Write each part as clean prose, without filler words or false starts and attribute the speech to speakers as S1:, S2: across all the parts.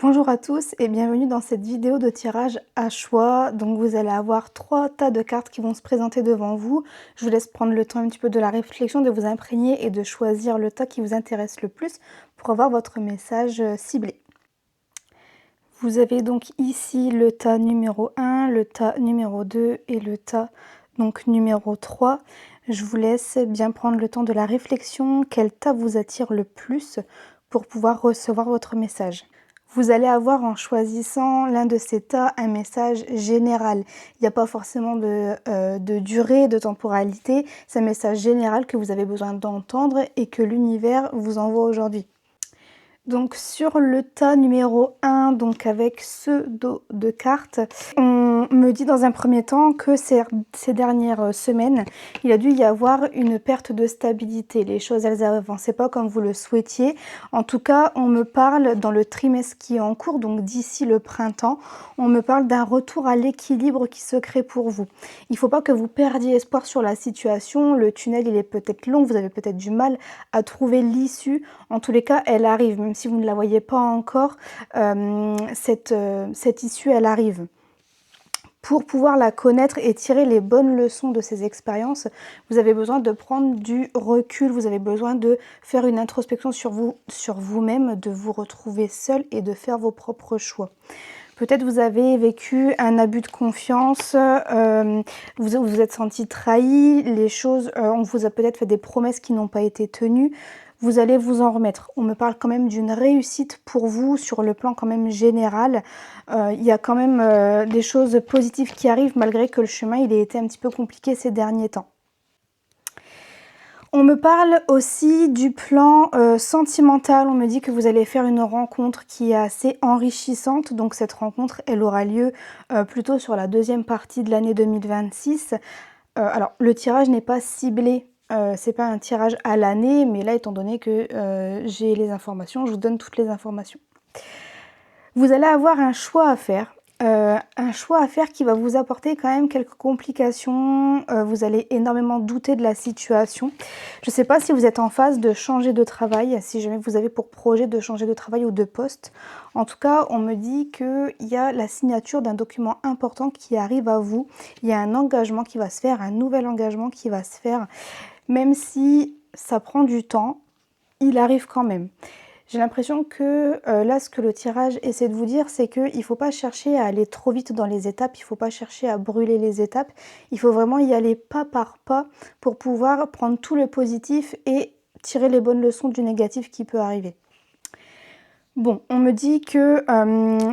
S1: Bonjour à tous et bienvenue dans cette vidéo de tirage à choix. Donc vous allez avoir 3 tas de cartes qui vont se présenter devant vous. Je vous laisse prendre le temps un petit peu de la réflexion, de vous imprégner et de choisir le tas qui vous intéresse le plus pour avoir votre message ciblé. Vous avez donc ici le tas numéro 1, le tas numéro 2 et le tas donc numéro 3. Je vous laisse bien prendre le temps de la réflexion, quel tas vous attire le plus pour pouvoir recevoir votre message. Vous allez avoir en choisissant l'un de ces tas un message général. Il n'y a pas forcément de durée, de temporalité. C'est un message général que vous avez besoin d'entendre et que l'univers vous envoie aujourd'hui. Donc sur le tas numéro 1, donc avec ce dos de cartes, on me dit dans un premier temps que ces dernières semaines, il a dû y avoir une perte de stabilité. Les choses, elles n'avançaient pas comme vous le souhaitiez. En tout cas, on me parle dans le trimestre qui est en cours, donc d'ici le printemps, on me parle d'un retour à l'équilibre qui se crée pour vous. Il ne faut pas que vous perdiez espoir sur la situation. Le tunnel, il est peut-être long, vous avez peut-être du mal à trouver l'issue. En tous les cas, elle arrive, même si vous ne la voyez pas encore, cette issue, elle arrive. Pour pouvoir la connaître et tirer les bonnes leçons de ces expériences, vous avez besoin de prendre du recul, vous avez besoin de faire une introspection sur vous-même, de vous retrouver seul et de faire vos propres choix. Peut-être vous avez vécu un abus de confiance, vous vous êtes senti trahi, on vous a peut-être fait des promesses qui n'ont pas été tenues. Vous allez vous en remettre. On me parle quand même d'une réussite pour vous sur le plan quand même général. Il y a quand même des choses positives qui arrivent malgré que le chemin il ait été un petit peu compliqué ces derniers temps. On me parle aussi du plan sentimental. On me dit que vous allez faire une rencontre qui est assez enrichissante. Donc cette rencontre, elle aura lieu plutôt sur la deuxième partie de l'année 2026. Alors le tirage n'est pas ciblé. C'est pas un tirage à l'année, mais là, étant donné que j'ai les informations, je vous donne toutes les informations. Vous allez avoir un choix à faire. Qui va vous apporter quand même quelques complications. Vous allez énormément douter de la situation. Je ne sais pas si vous êtes en phase de changer de travail, si jamais vous avez pour projet de changer de travail ou de poste. En tout cas, on me dit qu'il y a la signature d'un document important qui arrive à vous. Il y a un engagement qui va se faire, un nouvel engagement qui va se faire. Même si ça prend du temps, il arrive quand même. J'ai l'impression que là, ce que le tirage essaie de vous dire, c'est qu'il ne faut pas chercher à aller trop vite dans les étapes, il ne faut pas chercher à brûler les étapes, il faut vraiment y aller pas par pas pour pouvoir prendre tout le positif et tirer les bonnes leçons du négatif qui peut arriver. Bon, on me dit que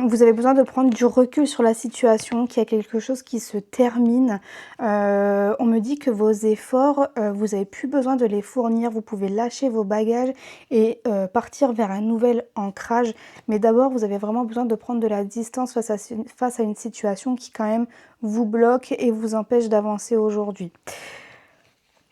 S1: vous avez besoin de prendre du recul sur la situation, qu'il y a quelque chose qui se termine. On me dit que vos efforts, vous n'avez plus besoin de les fournir, vous pouvez lâcher vos bagages et partir vers un nouvel ancrage. Mais d'abord, vous avez vraiment besoin de prendre de la distance face à une situation qui quand même vous bloque et vous empêche d'avancer aujourd'hui.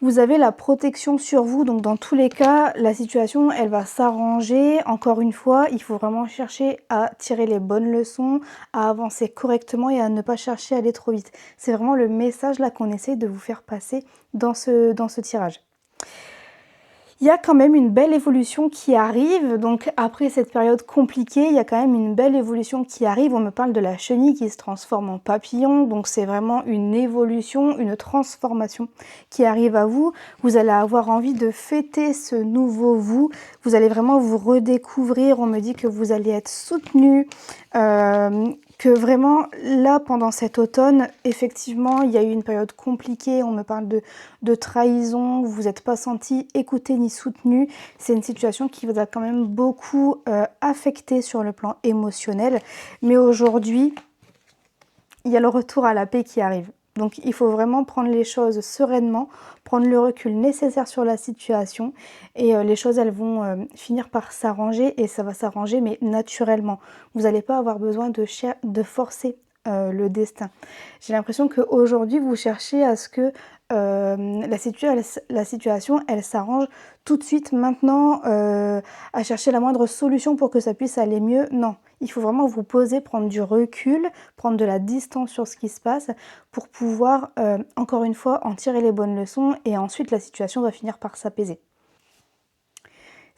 S1: Vous avez la protection sur vous, donc dans tous les cas, la situation, elle va s'arranger. Encore une fois, il faut vraiment chercher à tirer les bonnes leçons, à avancer correctement et à ne pas chercher à aller trop vite. C'est vraiment le message là qu'on essaie de vous faire passer dans ce tirage. Il y a quand même une belle évolution qui arrive, donc après cette période compliquée, il y a quand même une belle évolution qui arrive. On me parle de la chenille qui se transforme en papillon, donc c'est vraiment une évolution, une transformation qui arrive à vous. Vous allez avoir envie de fêter ce nouveau vous, vous allez vraiment vous redécouvrir. On me dit que vous allez être soutenu, que vraiment là pendant cet automne, effectivement il y a eu une période compliquée, on me parle de trahison, vous n'êtes pas senti écouté ni soutenu. C'est une situation qui vous a quand même beaucoup affecté sur le plan émotionnel, mais aujourd'hui il y a le retour à la paix qui arrive. Donc il faut vraiment prendre les choses sereinement, prendre le recul nécessaire sur la situation et les choses elles vont finir par s'arranger et ça va s'arranger mais naturellement. Vous n'allez pas avoir besoin de forcer le destin. J'ai l'impression qu'aujourd'hui vous cherchez à ce que la situation elle s'arrange tout de suite maintenant, à chercher la moindre solution pour que ça puisse aller mieux. Non, il faut vraiment vous poser, prendre du recul, prendre de la distance sur ce qui se passe pour pouvoir, encore une fois, en tirer les bonnes leçons et ensuite la situation va finir par s'apaiser.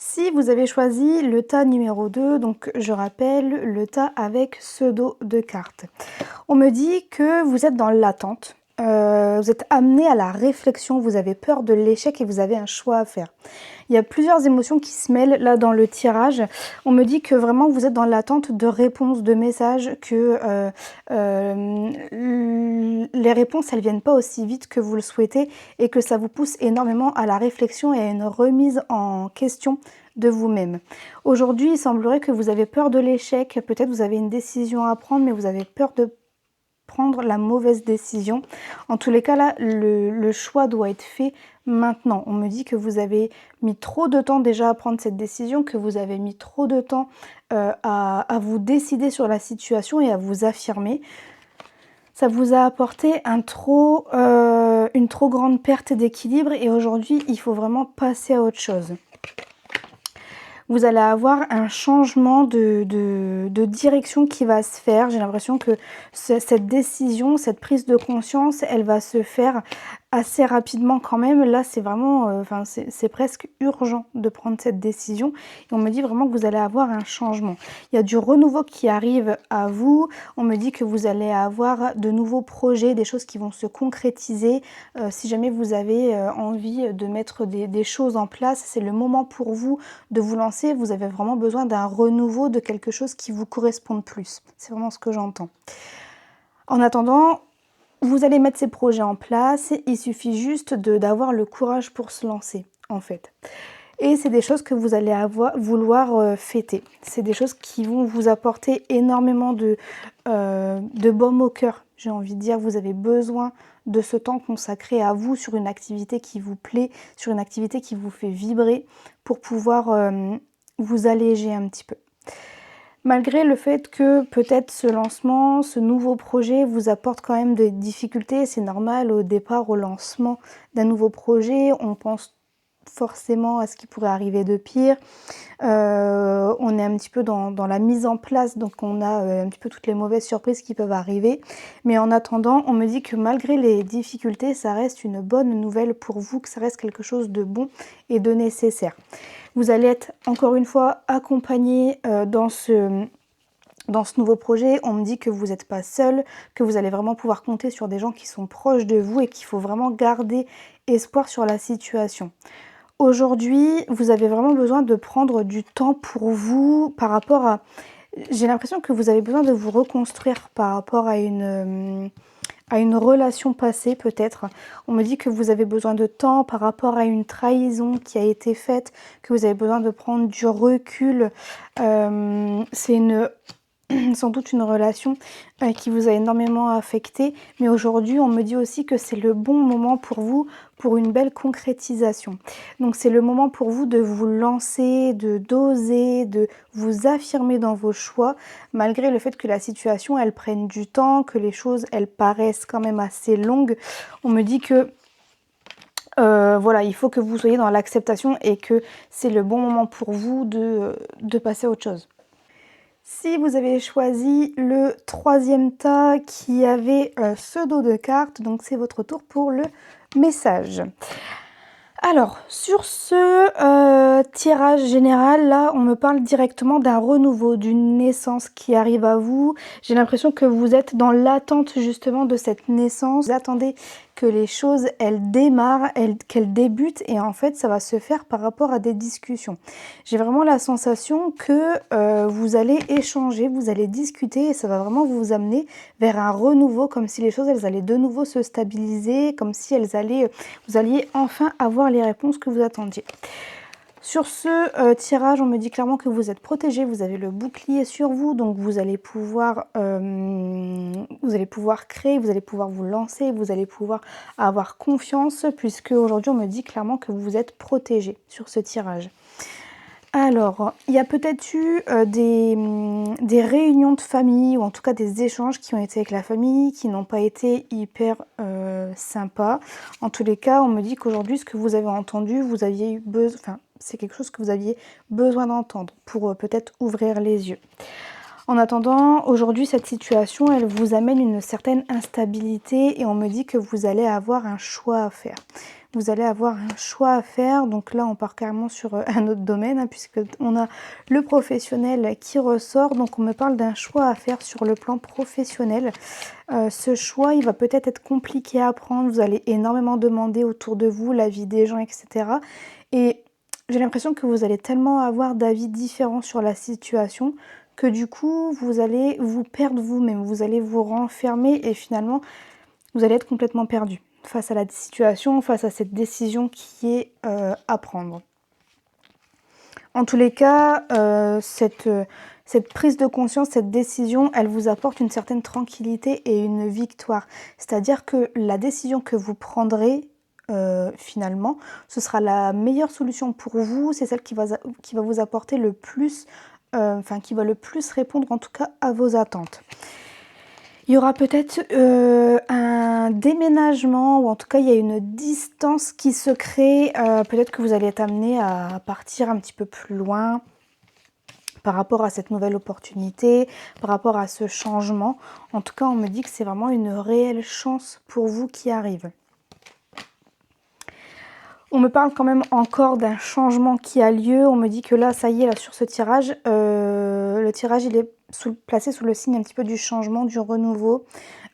S1: Si vous avez choisi le tas numéro 2, donc je rappelle le tas avec ce dos de cartes. On me dit que vous êtes dans l'attente, vous êtes amené à la réflexion, vous avez peur de l'échec et vous avez un choix à faire. Il y a plusieurs émotions qui se mêlent là dans le tirage. On me dit que vraiment vous êtes dans l'attente de réponses, de messages, que les réponses elles viennent pas aussi vite que vous le souhaitez et que ça vous pousse énormément à la réflexion et à une remise en question de vous-même. Aujourd'hui, il semblerait que vous avez peur de l'échec, peut-être vous avez une décision à prendre, mais vous avez peur de prendre la mauvaise décision. En tous les cas, là, le choix doit être fait maintenant. On me dit que vous avez mis trop de temps déjà à prendre cette décision, que vous avez mis trop de temps à vous décider sur la situation et à vous affirmer. Ça vous a apporté une trop grande perte d'équilibre et aujourd'hui, il faut vraiment passer à autre chose. Vous allez avoir un changement de direction qui va se faire. J'ai l'impression que cette décision, cette prise de conscience, elle va se faire assez rapidement quand même. Là, c'est vraiment, c'est presque urgent de prendre cette décision. Et on me dit vraiment que vous allez avoir un changement. Il y a du renouveau qui arrive à vous. On me dit que vous allez avoir de nouveaux projets, des choses qui vont se concrétiser. Si jamais vous avez envie de mettre des choses en place, c'est le moment pour vous de vous lancer. Vous avez vraiment besoin d'un renouveau, de quelque chose qui vous corresponde plus. C'est vraiment ce que j'entends. En attendant, vous allez mettre ces projets en place, il suffit juste d'avoir le courage pour se lancer, en fait. Et c'est des choses que vous allez vouloir fêter. C'est des choses qui vont vous apporter énormément de baume au cœur, j'ai envie de dire. Vous avez besoin de ce temps consacré à vous sur une activité qui vous plaît, sur une activité qui vous fait vibrer pour pouvoir vous alléger un petit peu. Malgré le fait que peut-être ce lancement, ce nouveau projet vous apporte quand même des difficultés, c'est normal au départ, au lancement d'un nouveau projet, on pense forcément à ce qui pourrait arriver de pire. On est un petit peu dans la mise en place, donc on a un petit peu toutes les mauvaises surprises qui peuvent arriver. Mais en attendant, on me dit que malgré les difficultés, ça reste une bonne nouvelle pour vous, que ça reste quelque chose de bon et de nécessaire. Vous allez être encore une fois accompagné dans ce nouveau projet. On me dit que vous n'êtes pas seul, que vous allez vraiment pouvoir compter sur des gens qui sont proches de vous et qu'il faut vraiment garder espoir sur la situation. Aujourd'hui, vous avez vraiment besoin de prendre du temps pour vous par rapport à... J'ai l'impression que vous avez besoin de vous reconstruire par rapport à une relation passée peut-être. On me dit que vous avez besoin de temps par rapport à une trahison qui a été faite, que vous avez besoin de prendre du recul. C'est sans doute une relation qui vous a énormément affecté, mais aujourd'hui on me dit aussi que c'est le bon moment pour vous, pour une belle concrétisation. Donc c'est le moment pour vous de vous lancer, d'oser, de vous affirmer dans vos choix, malgré le fait que la situation elle prenne du temps, que les choses elles paraissent quand même assez longues. On me dit que voilà, il faut que vous soyez dans l'acceptation et que c'est le bon moment pour vous de passer à autre chose. Si vous avez choisi le troisième tas qui avait ce dos de cartes, donc c'est votre tour pour le message. Alors, sur ce tirage général, là, on me parle directement d'un renouveau, d'une naissance qui arrive à vous. J'ai l'impression que vous êtes dans l'attente justement de cette naissance. Vous attendez que les choses, elles démarrent, qu'elles débutent et en fait, ça va se faire par rapport à des discussions. J'ai vraiment la sensation que vous allez échanger, vous allez discuter et ça va vraiment vous amener vers un renouveau, comme si les choses, elles allaient de nouveau se stabiliser, comme si vous alliez enfin avoir les réponses que vous attendiez. Sur ce tirage, on me dit clairement que vous êtes protégé, vous avez le bouclier sur vous, donc vous allez pouvoir créer, vous allez pouvoir vous lancer, vous allez pouvoir avoir confiance, puisque aujourd'hui on me dit clairement que vous êtes protégé sur ce tirage. Alors, il y a peut-être eu des réunions de famille, ou en tout cas des échanges qui ont été avec la famille, qui n'ont pas été hyper sympas. En tous les cas, on me dit qu'aujourd'hui, ce que vous avez entendu, vous aviez eu besoin... Enfin, c'est quelque chose que vous aviez besoin d'entendre pour peut-être ouvrir les yeux. En attendant, aujourd'hui, cette situation, elle vous amène une certaine instabilité et on me dit que vous allez avoir un choix à faire. vous allez avoir un choix à faire. Donc là, on part carrément sur un autre domaine, hein, puisqu'on a le professionnel qui ressort. Donc on me parle d'un choix à faire sur le plan professionnel. Ce choix, il va peut-être être compliqué à prendre. Vous allez énormément demander autour de vous l'avis des gens, etc. Et j'ai l'impression que vous allez tellement avoir d'avis différents sur la situation que du coup, vous allez vous perdre vous-même. Vous allez vous renfermer et finalement, vous allez être complètement perdu face à la situation, face à cette décision qui est à prendre. En tous les cas, cette prise de conscience, cette décision, elle vous apporte une certaine tranquillité et une victoire. C'est-à-dire que la décision que vous prendrez, finalement, ce sera la meilleure solution pour vous. C'est celle qui va vous apporter le plus, enfin qui va le plus répondre en tout cas à vos attentes. Il y aura peut-être un déménagement, ou en tout cas il y a une distance qui se crée. Peut-être que vous allez être amené à partir un petit peu plus loin par rapport à cette nouvelle opportunité, par rapport à ce changement. En tout cas, on me dit que c'est vraiment une réelle chance pour vous qui arrive. On me parle quand même encore d'un changement qui a lieu. On me dit que là, ça y est, là, sur ce tirage, le tirage, il est placé sous le signe un petit peu du changement, du renouveau.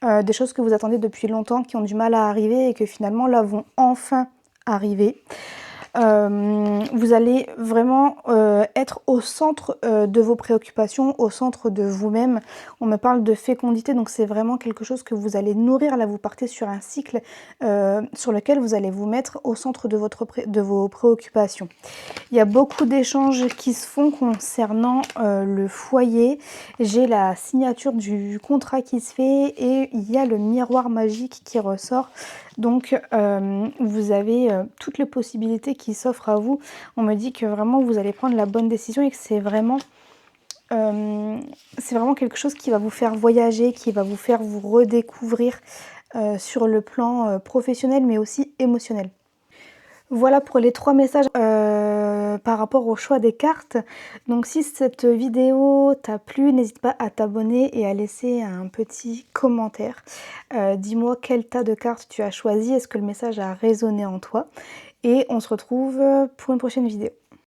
S1: Des choses que vous attendez depuis longtemps, qui ont du mal à arriver et que finalement, là, vont enfin arriver. Vous allez vraiment être au centre de vos préoccupations, au centre de vous-même. On me parle de fécondité, donc c'est vraiment quelque chose que vous allez nourrir. Là, vous partez sur un cycle sur lequel vous allez vous mettre au centre de vos préoccupations. Il y a beaucoup d'échanges qui se font concernant le foyer. J'ai la signature du contrat qui se fait et il y a le miroir magique qui ressort. Donc vous avez toutes les possibilités qui s'offrent à vous. On me dit que vraiment vous allez prendre la bonne décision et que c'est vraiment quelque chose qui va vous faire voyager, qui va vous faire vous redécouvrir sur le plan professionnel mais aussi émotionnel. Voilà pour les 3 messages par rapport au choix des cartes. Donc si cette vidéo t'a plu, n'hésite pas à t'abonner et à laisser un petit commentaire. Dis-moi quel tas de cartes tu as choisi, est-ce que le message a résonné en toi? Et on se retrouve pour une prochaine vidéo.